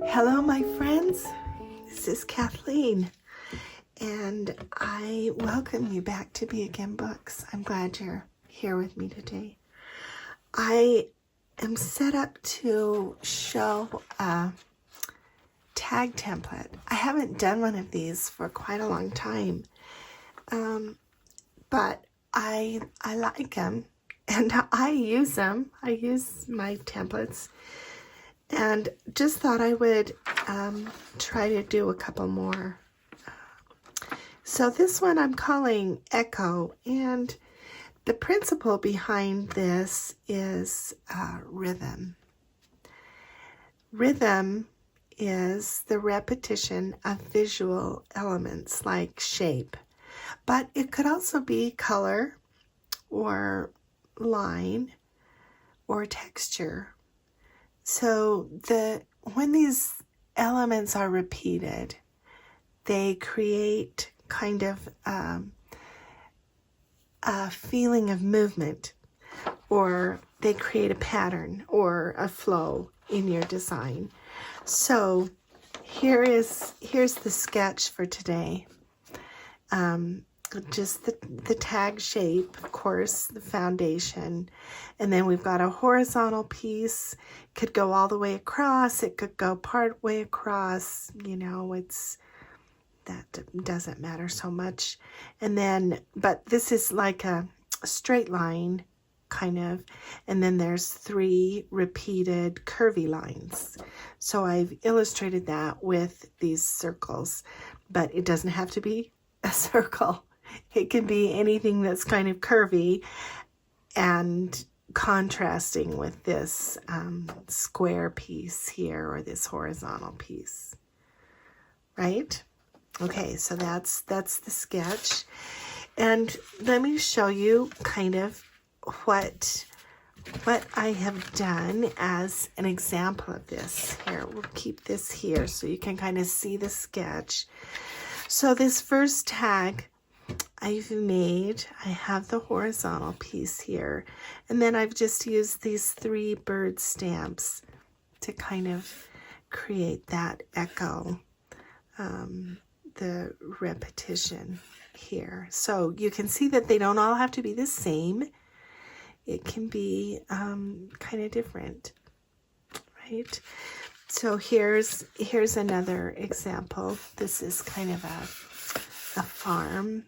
Hello, my friends. This is Kathleen, and I welcome you back to Be Again Books. I'm glad you're here with me today. I am set up to show a tag template. I haven't done one of these for quite a long time, but I like them, and I use them. I use my templates. And just thought I would try to do a couple more. So this one I'm calling Echo, and the principle behind this is rhythm. Rhythm is the repetition of visual elements like shape, but it could also be color or line or texture. So when these elements are repeated, they create kind of a feeling of movement, or they create a pattern or a flow in your design. So here's the sketch for today. Just the tag shape, of course, the foundation, and then we've got a horizontal piece. Could go all the way across, it could go part way across, that doesn't matter so much. And then, but this is like a straight line kind of, and then there's 3 repeated curvy lines. So I've illustrated that with these circles, but it doesn't have to be a circle. It can be anything that's kind of curvy and contrasting with this square piece here, or this horizontal piece, right? Okay, so that's the sketch. And let me show you kind of what I have done as an example of this. Here, we'll keep this here so you can kind of see the sketch. So this first tag I've made, I have the horizontal piece here, and then I've just used these 3 bird stamps to kind of create that echo, the repetition here. So you can see that they don't all have to be the same. It can be kind of different, right? So here's another example. This is kind of a farm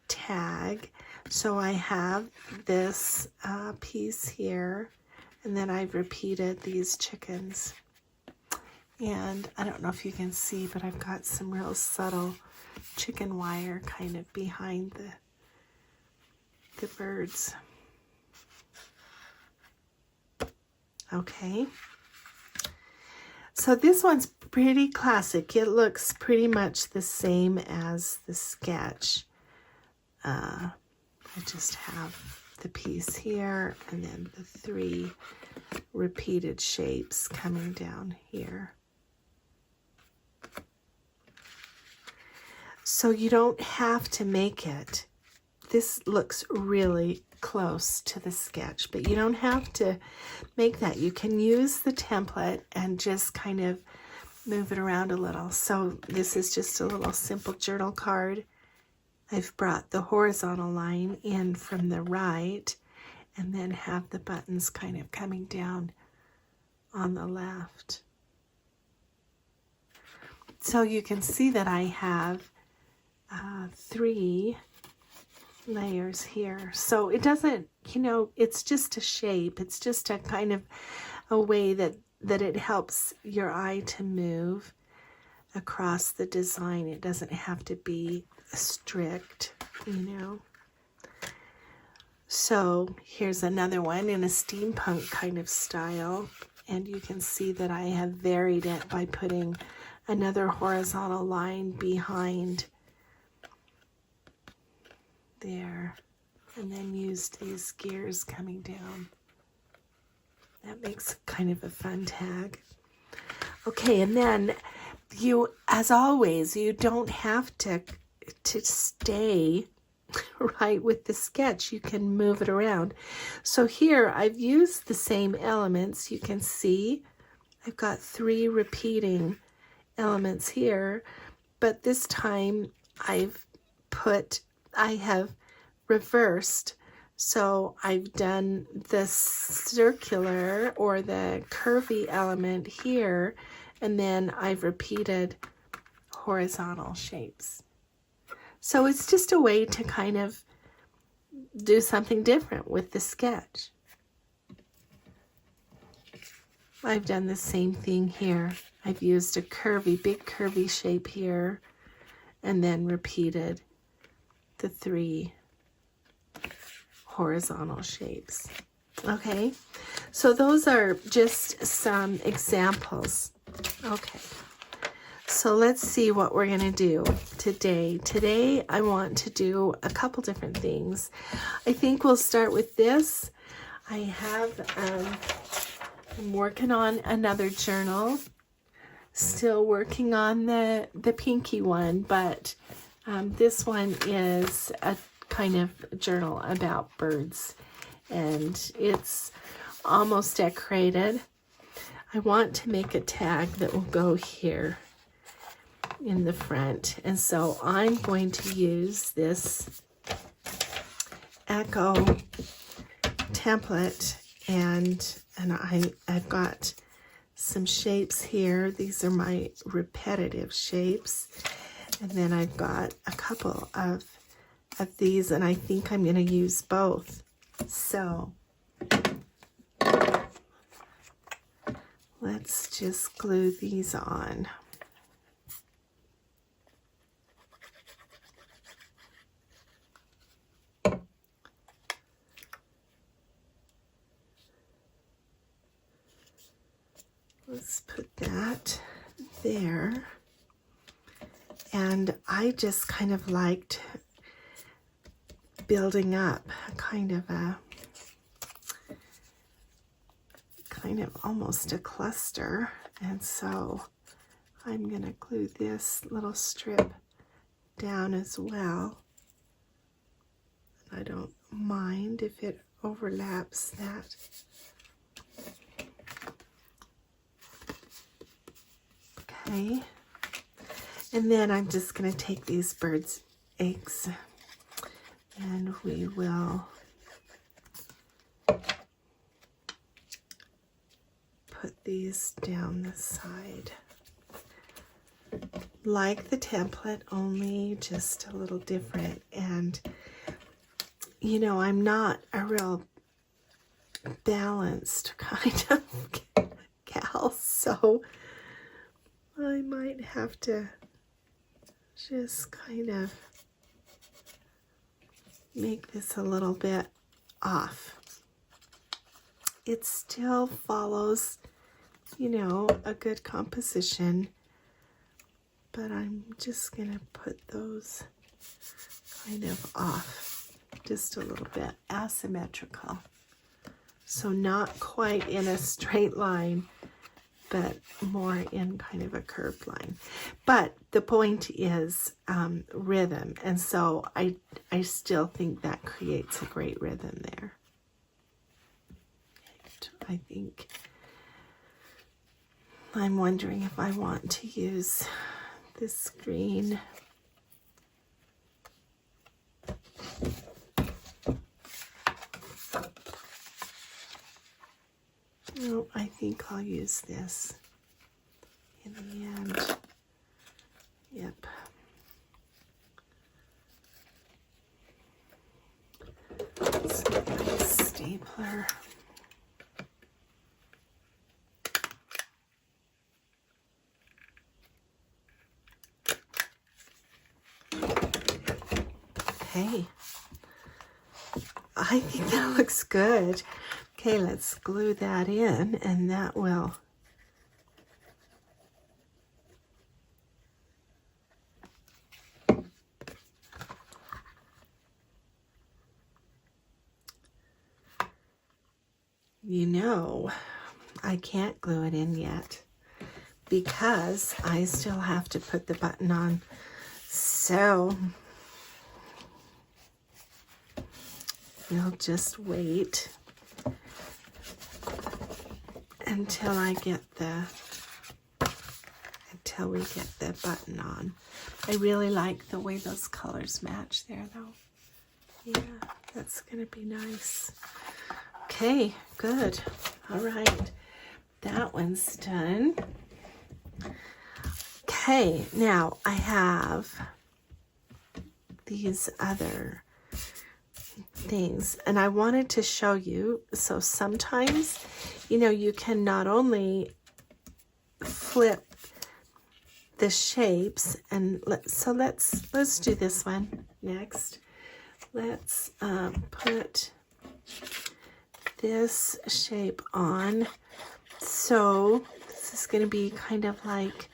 tag. So I have this piece here, and then I've repeated these chickens. And I don't know if you can see, but I've got some real subtle chicken wire kind of behind the birds. Okay. So this one's pretty classic. It looks pretty much the same as the sketch. I just have the piece here, and then the 3 repeated shapes coming down here. So you don't have to make it. This looks really close to the sketch, but you don't have to make that. You can use the template and just kind of move it around a little. So this is just a little simple journal card. I've brought the horizontal line in from the right, and then have the buttons kind of coming down on the left. So you can see that I have 3 layers here. So it doesn't, it's just a shape. It's just a kind of a way that it helps your eye to move across the design. It doesn't have to be strict, So here's another one in a steampunk kind of style, and you can see that I have varied it by putting another horizontal line behind there, and then used these gears coming down. That makes kind of a fun tag. Okay, and then you, as always, you don't have to stay right with the sketch. You can move it around. So here I've used the same elements. You can see I've got 3 repeating elements here, but this time I have reversed. So I've done the circular or the curvy element here, and then I've repeated horizontal shapes. So it's just a way to kind of do something different with the sketch. I've done the same thing here. I've used a big curvy shape here, and then repeated the 3 horizontal shapes. Okay, so those are just some examples. Okay, so let's see what we're going to do today. Today I want to do a couple different things. I think we'll start with this. I have I'm working on another journal, still working on the pinky one, but this one is a kind of journal about birds, and it's almost decorated. I want to make a tag that will go here in the front, and so I'm going to use this Echo template, and I've got some shapes here. These are my repetitive shapes, and then I've got a couple of these, and I think I'm going to use both. So let's just glue these on. Let's put that there. And I just kind of liked building up kind of almost a cluster. And so I'm going to glue this little strip down as well. I don't mind if it overlaps that. Okay, and then I'm just going to take these birds' eggs, and we will put these down the side. Like the template, only just a little different. And you know, I'm not a real balanced kind of gal, so I might have to just kind of make this a little bit off. It still follows, you know, a good composition, but I'm just going to put those kind of off just a little bit, asymmetrical. So not quite in a straight line, but more in kind of a curved line. But the point is rhythm, and so I still think that creates a great rhythm there. I think I'm wondering if I want to use this green. No, I think I'll use this in the end. Yep. Let's get my stapler. Okay. I think that looks good. Okay, let's glue that in, and that will you know, I can't glue it in yet because I still have to put the button on. So we'll just wait until we get the button on. I really like the way those colors match there though. Yeah, that's gonna be nice. Okay, good. All right, that one's done. Okay, now I have these other things, and I wanted to show you. So sometimes, you know, you can not only flip the shapes, and let's do this one next. Let's put this shape on. So this is going to be kind of like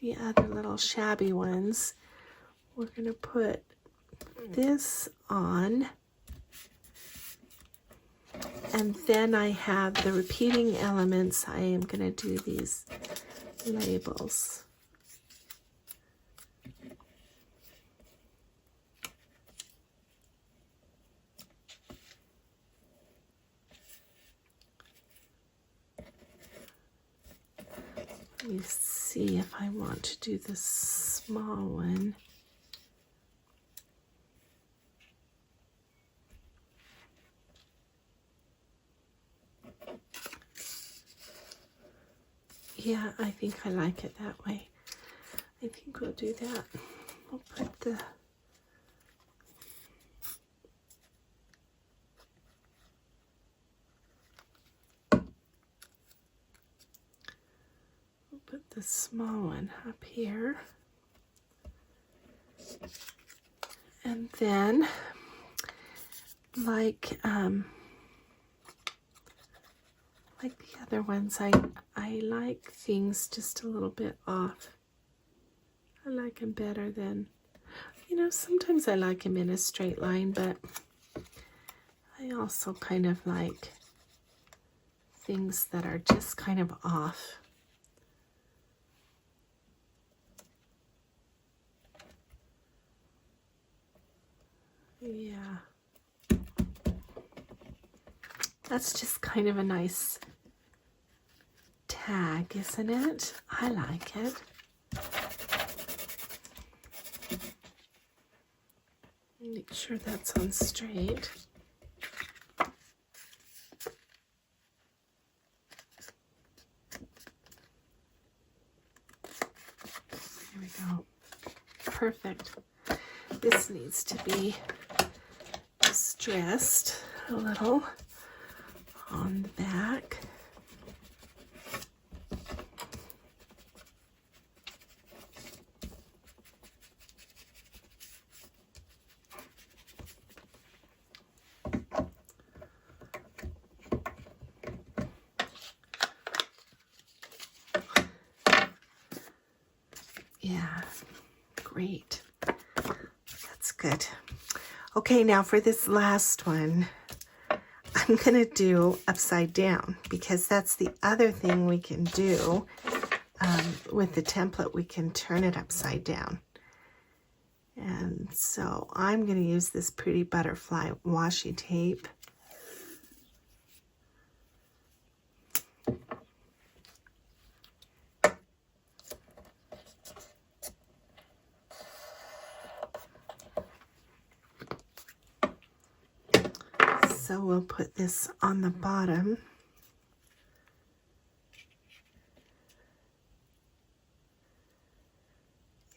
the other little shabby ones. We're going to put this on, and then I have the repeating elements. I am going to do these labels. Let me see if I want to do the small one. Yeah, I think I like it that way. I think we'll do that. We'll put the small one up here. And then like the other ones, I like things just a little bit off. I like them better than, you know, sometimes I like them in a straight line, but I also kind of like things that are just kind of off. Yeah. That's just kind of a nice tag, isn't it? I like it. Make sure that's on straight. There we go. Perfect. This needs to be distressed a little on the back. Yeah, great. That's good. Okay, now for this last one, I'm going to do upside down, because that's the other thing we can do with the template. We can turn it upside down. And so I'm going to use this pretty butterfly washi tape. So we'll put this on the bottom.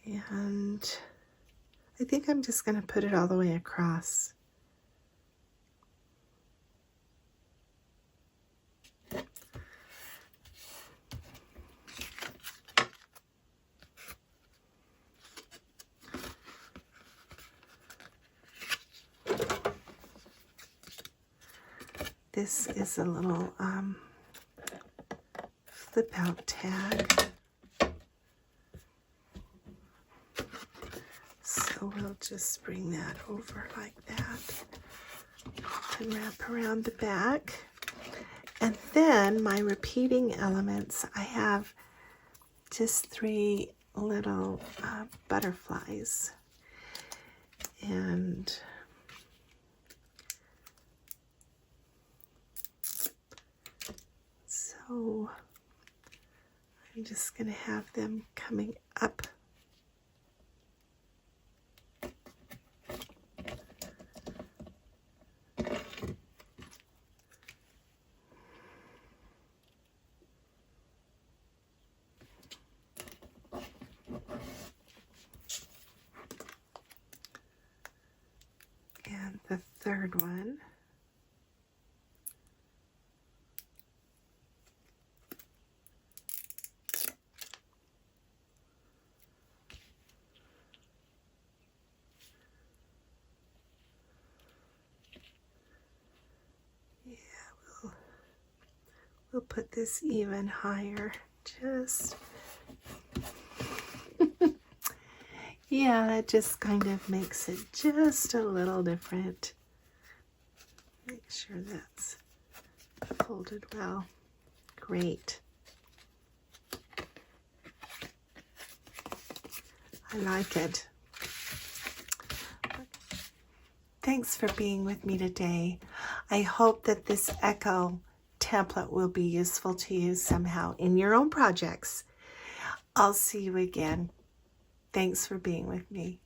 And I think I'm just going to put it all the way across. This is a little flip out tag. So we'll just bring that over like that and wrap around the back. And then my repeating elements, I have just 3 little butterflies. And So I'm just going to have them coming up. And the third one. We'll put this even higher. Just, yeah, that just kind of makes it just a little different. Make sure that's folded well. Great. I like it. Thanks for being with me today. I hope that this Echo template will be useful to you somehow in your own projects. I'll see you again. Thanks for being with me.